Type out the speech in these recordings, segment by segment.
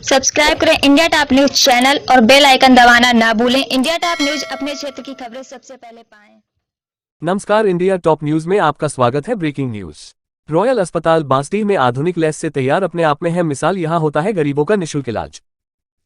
Subscribe करें India top news channel और bell icon दबाना ना भूलें। इंडिया टॉप न्यूज अपने क्षेत्र की खबरें सबसे पहले पाएं। नमस्कार, इंडिया टॉप न्यूज में आपका स्वागत है। Breaking news. रॉयल अस्पताल बांसडीह में आधुनिक लैस से तैयार अपने आप में है मिसाल। यहां होता है गरीबों का निःशुल्क इलाज।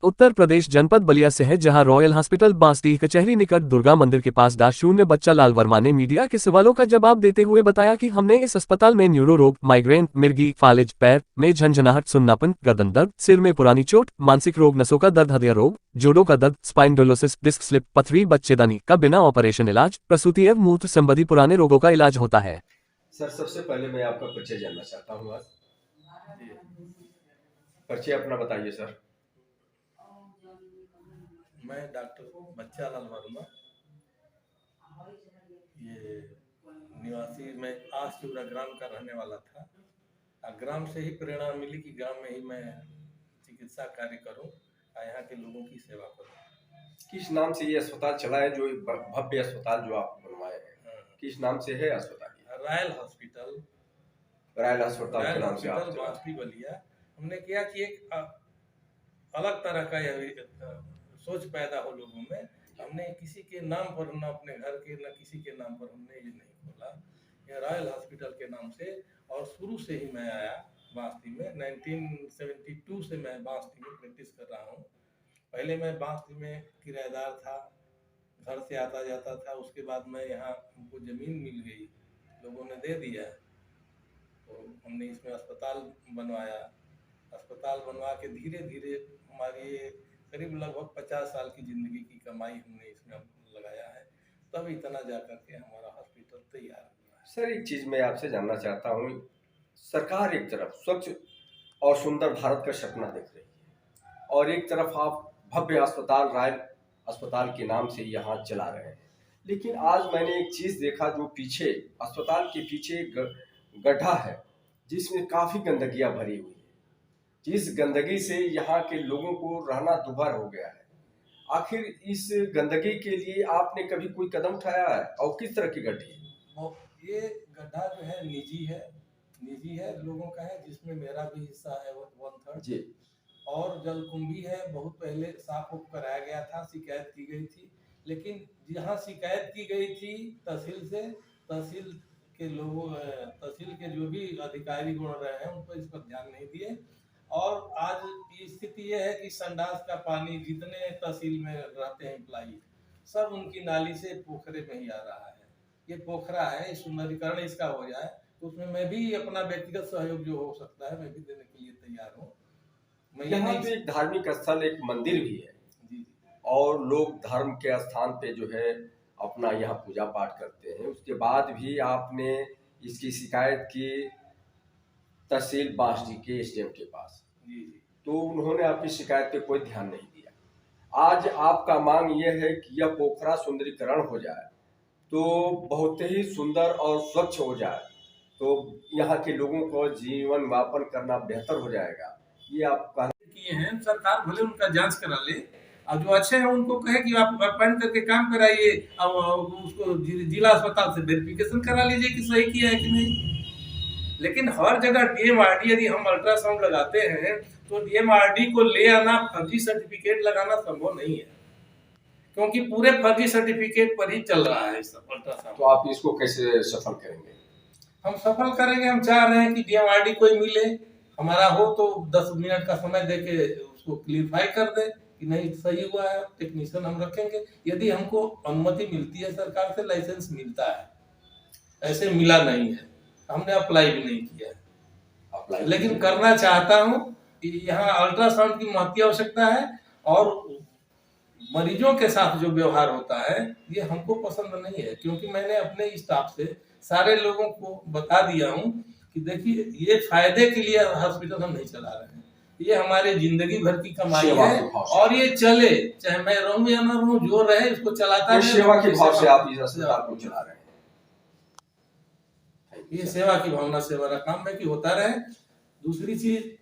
उत्तर प्रदेश जनपद बलिया से है, जहां रॉयल हॉस्पिटल बांसडीह कचहरी निकट दुर्गा मंदिर के पास .0 बच्चा लाल वर्मा ने मीडिया के सवालों का जवाब देते हुए बताया कि हमने इस अस्पताल में न्यूरो रोग, माइग्रेन, मिर्गी, फालिज, पैर में झंझनाहट, सुन्नापन, गर्दन दर्द, सिर में पुरानी चोट, मानसिक रोग, नसों का दर्द, हृदय रोग, जोड़ों का दर्द, स्पाइंडोलोसिस, डिस्क स्लिप, पथरी, बच्चेदानी का बिना ऑपरेशन इलाज, प्रसूति एवं मूत्र संबंधी पुराने रोगों का इलाज होता है। सर, सबसे पहले मैं आपका परिचय जानना चाहता हूँ। आज परिचय अपना बताइए सर। मैं डॉक्टर बच्चा लाल वर्मा, ये निवासी, मैं आसचूरा ग्राम का रहने वाला था। ग्राम से ही प्रेरणा मिली कि ग्राम में ही मैं चिकित्सा कार्य करूं और यहाँ के लोगों की सेवा करूं। किस नाम से ये अस्पताल चला है, जो भव्य अस्पताल जो आप बनवाए हैं, किस नाम से है अस्पताल? Royal hospital. रॉयल अस्पताल के नाम से आप बांसडीह बलिया। हमने किया कि एक अलग तरह का यह सोच पैदा हो लोगों में। हमने किसी के नाम पर, न अपने घर के, न किसी के नाम पर हमने ये नहीं खोला। यह रॉयल हॉस्पिटल के नाम से, और शुरू से ही मैं आया बांसडीह में। 1972 से मैं बांसडीह में प्रैक्टिस कर रहा हूँ। पहले मैं बांसडीह में किराएदार था, घर से आता जाता था। उसके बाद मैं यहाँ, हमको ज़मीन मिल गई, लोगों ने दे दिया, तो हमने इसमें अस्पताल बनवाया। अस्पताल बनवा के धीरे धीरे हमारी करीब लगभग 50 साल की जिंदगी की कमाई हमने इसमें लगाया है, तब इतना जा करके हमारा हॉस्पिटल तैयार हुआ है। सर, एक चीज मैं आपसे जानना चाहता हूँ। सरकार एक तरफ स्वच्छ और सुंदर भारत का सपना देख रही है, और एक तरफ आप भव्य अस्पताल रॉयल अस्पताल के नाम से यहाँ चला रहे हैं। लेकिन आज मैंने एक चीज देखा, जो पीछे अस्पताल के पीछे गड्ढा है, जिसमें काफी गंदगियां भरी हुई है। जिस गंदगी से यहाँ के लोगों को रहना दुभर हो गया है। आखिर इस गंदगी के लिए आपने कभी कोई कदम उठाया है, और किस तरह की गड्ढी है? ये गड्ढा जो है निजी है, लोगों का है, जिसमें मेरा भी हिस्सा है 1/3 जी। और जलकुंभी है, बहुत पहले साफ उफ कराया गया था, शिकायत की गई थी। लेकिन जहाँ शिकायत की गई थी तहसील से, तहसील के लोगों, तहसील के जो भी अधिकारी गुण रहे हैं, उन पर इस पर ध्यान नहीं दिए। और आज स्थिति यह है कि संडास का पानी जितने तहसील में रहते हैं एम्प्लाई, सब उनकी नाली से पोखरे में ही आ रहा है। ये पोखरा है, सुंदरीकरण इसका हो जाए तो उसमें मैं भी अपना व्यक्तिगत सहयोग जो हो सकता है, मैं भी देने के लिए तैयार हूँ। यहाँ पे एक धार्मिक स्थल, एक मंदिर भी है जी, और लोग धर्म के स्थान पे जो है अपना यहाँ पूजा पाठ करते हैं। उसके बाद भी आपने इसकी शिकायत की तहसील बांसडीह के एसडीएम के पास जी, तो उन्होंने आपकी शिकायत पे कोई ध्यान नहीं दिया। आज आपका मांग ये है कि यह पोखरा सुंदरीकरण हो जाए, तो बहुत ही सुंदर और स्वच्छ हो जाए, तो यहाँ के लोगों को जीवन यापन करना बेहतर हो जाएगा। ये आप किए हैं। सरकार भले उनका जांच करा ले, और जो अच्छे हैं उनको कहे कि आप अपॉइंट करके काम कराइए, और उसको जिला अस्पताल से वेरिफिकेशन करा लीजिए कि सही किया है कि नहीं। लेकिन हर जगह डीएमआरडी, यदि हम अल्ट्रासाउंड लगाते हैं तो डीएमआरडी को ले आना, फर्जी सर्टिफिकेट लगाना संभव नहीं है, क्योंकि पूरे फर्जी सर्टिफिकेट पर ही चल रहा है सब अल्ट्रासाउंड। तो आप इसको कैसे सफल करेंगे? हम सफल करेंगे। हम चाह रहे हैं कि डीएमआरडी कोई मिले, हमारा हो तो 10 मिनट का समय देके उसको क्लियरफाई कर दे कि नहीं सही हुआ है। टेक्नीशियन हम रखेंगे, यदि हमको अनुमति मिलती है सरकार से, लाइसेंस मिलता है, ऐसे मिला नहीं है, हमने अप्लाई भी नहीं किया है, लेकिन करना चाहता हूँ। यहाँ अल्ट्रासाउंड की महती आवश्यकता है, और मरीजों के साथ जो व्यवहार होता है ये हमको पसंद नहीं है, क्योंकि मैंने अपने स्टाफ से सारे लोगों को बता दिया हूँ कि देखिए, ये फायदे के लिए हॉस्पिटल हम नहीं चला रहे हैं, ये हमारे जिंदगी भर की कमाई है, और ये चले, चाहे मैं रहूं या ना रहूं, जो रहे इसको चलाता है। सेवा के भाव से आप इस अस्पताल को चला रहे हैं। ये सेवा की भावना से हमारा काम है कि होता रहे। दूसरी चीज,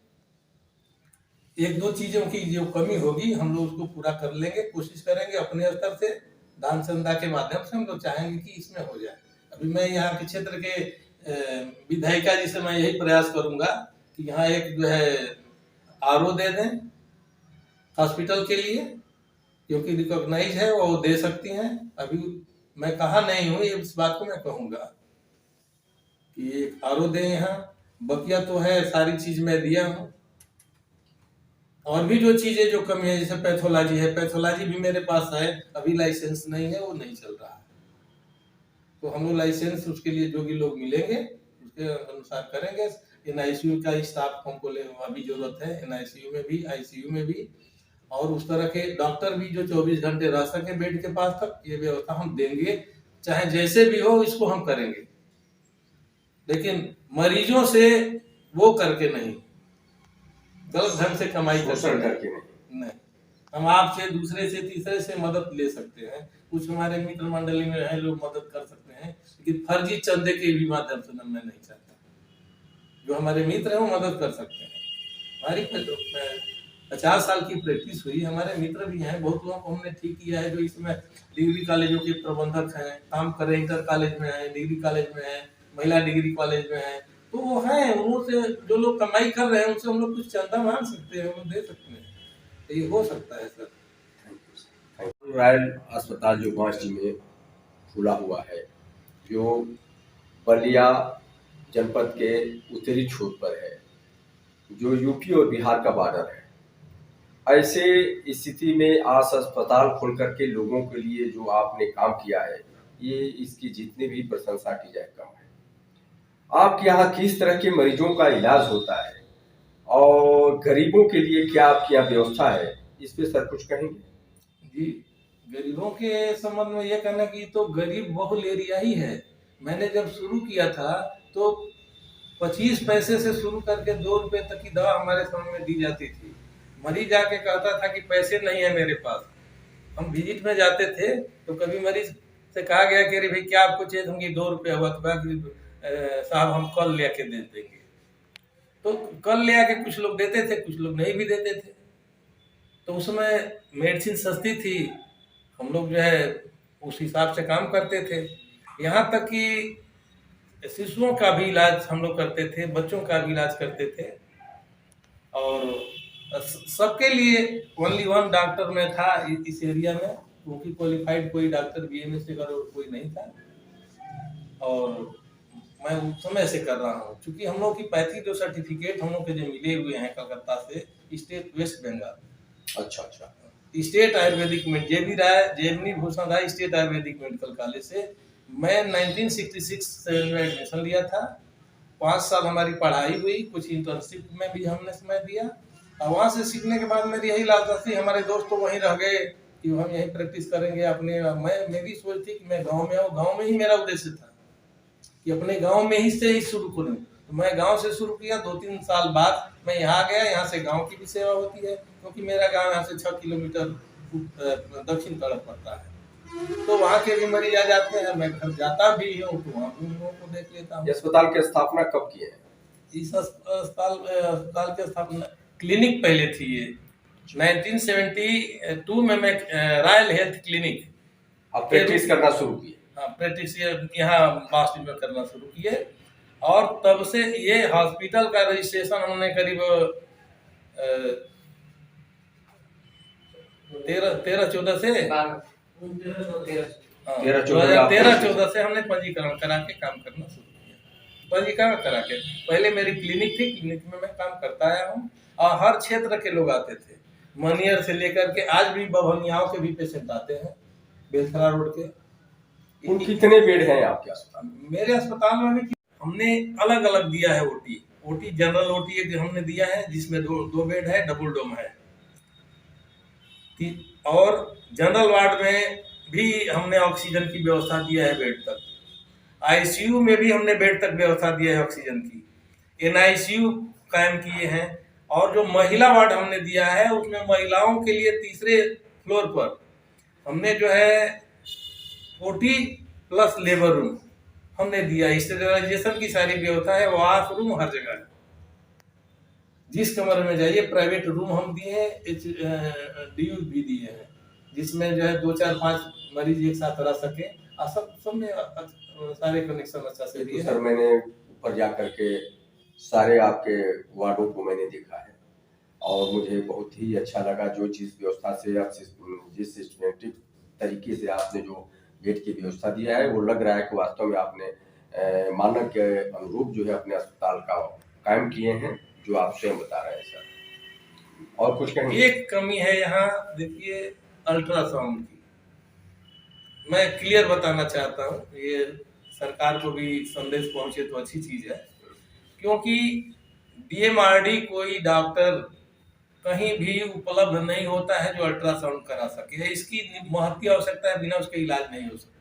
एक दो चीजों की जो कमी होगी हम लोग उसको पूरा कर लेंगे, कोशिश करेंगे अपने स्तर से, दान चंदा के माध्यम से हम लोग चाहेंगे कि इसमें हो जाए। अभी मैं यहाँ के क्षेत्र के विधायिका जी से मैं यही प्रयास करूंगा कि यहाँ एक जो है आरओ दे दें, हॉस्पिटल के लिए, क्योंकि रिकॉग्नाइज है, वो दे सकती हैं। अभी मैं कहा नहीं हूँ, इस बात को मैं कहूँगा कि एक आरओ दें यहाँ, बकिया तो है, सारी चीज मैं दिया हूँ। और भी जो चीजें जो कमी है, जैसे पैथोलॉजी है, पैथोलॉजी भी मेरे पास है, अभी लाइसेंस नहीं है, वो नहीं चल रहा है। तो हम लोग लाइसेंस उसके लिए जो भी लोग मिलेंगे उसके अनुसार करेंगे। एनआईसीयू का स्टाफ हमको अभी जरूरत है, एनआईसीयू में भी, आईसीयू में भी, और उस तरह के डॉक्टर भी जो 24 घंटे रह सके बेड के पास तक, ये व्यवस्था हम देंगे। चाहे जैसे भी हो, इसको हम करेंगे, लेकिन मरीजों से वो करके नहीं, गलत ढंग से कमाई करके नहीं। हम आपसे, दूसरे से, तीसरे से मदद ले सकते हैं। कुछ हमारे मित्र मंडली में है, लोग मदद कर सकते हैं, लेकिन फर्जी चंदे के भी माध्यम से मैं नहीं चाहता। जो हमारे मित्र हैं वो मदद कर सकते हैं। हमारी 50 साल की प्रैक्टिस हुई, हमारे मित्र भी हैं, बहुत लोगों को हमने ठीक किया है, जो इसमें डिग्री कॉलेजों के प्रबंधक हैं, काम कर रहे, इंटर कॉलेज में है, डिग्री कॉलेज में है, महिला डिग्री कॉलेज में है, तो वो हैं, उनसे जो लोग कमाई कर रहे हैं उनसे हम लोग कुछ चंदा मांग सकते हैं, वो दे सकते हैं, तो ये हो सकता है सर। रॉयल अस्पताल जो बांसडी में खुला हुआ है, जो बलिया जनपद के उत्तरी छोर पर है, जो यूपी और बिहार का बॉर्डर है, ऐसे स्थिति में आज अस्पताल खोल करके लोगों के लिए जो आपने काम किया है, ये इसकी जितनी भी प्रशंसा की जाए कम है। आपके यहाँ किस तरह के मरीजों का इलाज होता है और गरीबों के लिए क्या आपकी यहाँ व्यवस्था है, इस पे सर कुछ कहेंगे? जी, गरीबों के संबंध में यह कहना कि तो गरीब बहुल एरिया ही है। मैंने जब शुरू किया था तो 25 पैसे से शुरू करके 2 रुपए तक की दवा हमारे समय में दी जाती थी। मरीज आके कहता था कि पैसे नहीं है मेरे पास। हम विजिट में जाते थे तो कभी मरीज से कहा गया कि अरे भाई क्या आपको चाहिए, होंगी 2 रुपये हुआ, तो कहा कि साहब हम कल ले आके दे देंगे। तो कल ले आके कुछ लोग देते थे, कुछ लोग नहीं भी देते थे। तो उसमें मेडिसिन सस्ती थी, हम लोग जो है उस हिसाब से काम करते थे। यहाँ तक कि शिशुओं का भी इलाज हम लोग करते थे, बच्चों का भी इलाज करते थे, और सबके लिए ओनली वन डॉक्टर में था इस एरिया में, क्योंकि क्वालिफाइड कोई डॉक्टर बीएमएस से कोई नहीं था, और मैं उस समय से कर रहा हूँ। क्योंकि हम लोग की पैथी जो सर्टिफिकेट हम लोग के जो मिले हुए हैं कलकत्ता से, स्टेट वेस्ट बंगाल, अच्छा, स्टेट आयुर्वेदिक में जेबी राय, जेबनी भूषण राय स्टेट आयुर्वेदिक मेडिकल कॉलेज से मैं 1966 में एडमिशन लिया था। 5 साल हमारी पढ़ाई हुई, कुछ इंटर्नशिप में भी हमने समय दिया, और वहाँ से सीखने के बाद मेरी यही लालसा थी। हमारे दोस्त तो वहीं रह गए कि हम यहीं प्रैक्टिस करेंगे अपने। मेरी सोच थी कि मैं गाँव में आऊँ, गाँव में ही मेरा उद्देश्य था कि अपने गाँव में ही से ही शुरू करूँ। तो मैं गांव से शुरू किया, 2-3 साल बाद मैं यहाँ गया। यहाँ से गांव की भी सेवा होती है, क्योंकि मेरा गांव यहाँ से 6 किलोमीटर दक्षिण तरफ पड़ता है। तो वहाँ के भी मरीज आ जाते हैं, मैं घर जाता भी हूँ तो वहाँ उन लोगों को देख लेता हूँ। अस्पताल की स्थापना कब की है? इस अस्पताल की स्थापना, क्लिनिक पहले थी ये 1972 में मैं रॉयल हेल्थ क्लिनिक आप प्रैक्टिस करना शुरू किए? हाँ, प्रैक्टिस यहाँ बांसडी में करना शुरू किए, और तब से ये हॉस्पिटल का रजिस्ट्रेशन हमने करीब 13-14 से 2013-14 से हमने पंजीकरण करा के काम करना शुरू किया। पंजीकरण करा के पहले मेरी क्लिनिक थी, क्लिनिक में मैं काम करता आया हूँ, और हर क्षेत्र के लोग आते थे, मनियर से लेकर के आज भी बभनियाओं के भी पेशेंट आते हैं, बेलखरा रोड के। उन कितने बेड हैं आपके अस्पताल में? मेरे अस्पताल में भी हमने अलग अलग दिया है। ओटी जनरल ओटी एक हमने दिया है, जिसमें दो बेड है, डबल डोम है, और जनरल वार्ड में भी हमने ऑक्सीजन की व्यवस्था दिया है बेड तक। आईसीयू में भी हमने बेड तक व्यवस्था दिया है ऑक्सीजन की। एनआईसीयू कायम किए हैं, और जो महिला वार्ड हमने दिया है उसमें महिलाओं के लिए तीसरे फ्लोर पर हमने जो है ओटी प्लस लेबर रूम हमने दिया। स्टेरिलाइजेशन की सारी व्यवस्था है, वॉशरूम हर जगह है। जिस कमरे में जाइए, प्राइवेट रूम हम दिए हैं, डीयू भी दिए हैं, जिसमें जो है 2-4-5 मरीज एक साथ रह सके, और सब में सारे कनेक्शन अच्छा से दिए। सर मैंने ऊपर जा करके सारे आपके वार्डों को मैंने देखा है, और मुझे बहुत ही अच्छा लगा जो चीज़ व्यवस्था से आप जिस सिस्टमेटिक तरीके से आपने जो बेड की व्यवस्था दिया है, वो लग रहा है कि वास्तव में आपने मानक के अनुरूप जो है अपने अस्पताल का कायम किए हैं, जो आप स्वयं बता रहे हैं सर। और कुछ कहेंगे? एक कमी है यहाँ, देखिए अल्ट्रासाउंड की, मैं क्लियर बताना चाहता हूँ, ये सरकार को भी संदेश पहुंचे तो अच्छी चीज है, क्योंकि डीएमआरडी कोई डॉक्टर कहीं भी उपलब्ध नहीं होता है जो अल्ट्रासाउंड करा सके। इसकी महत्ती आवश्यकता है, बिना उसके इलाज नहीं हो सकता।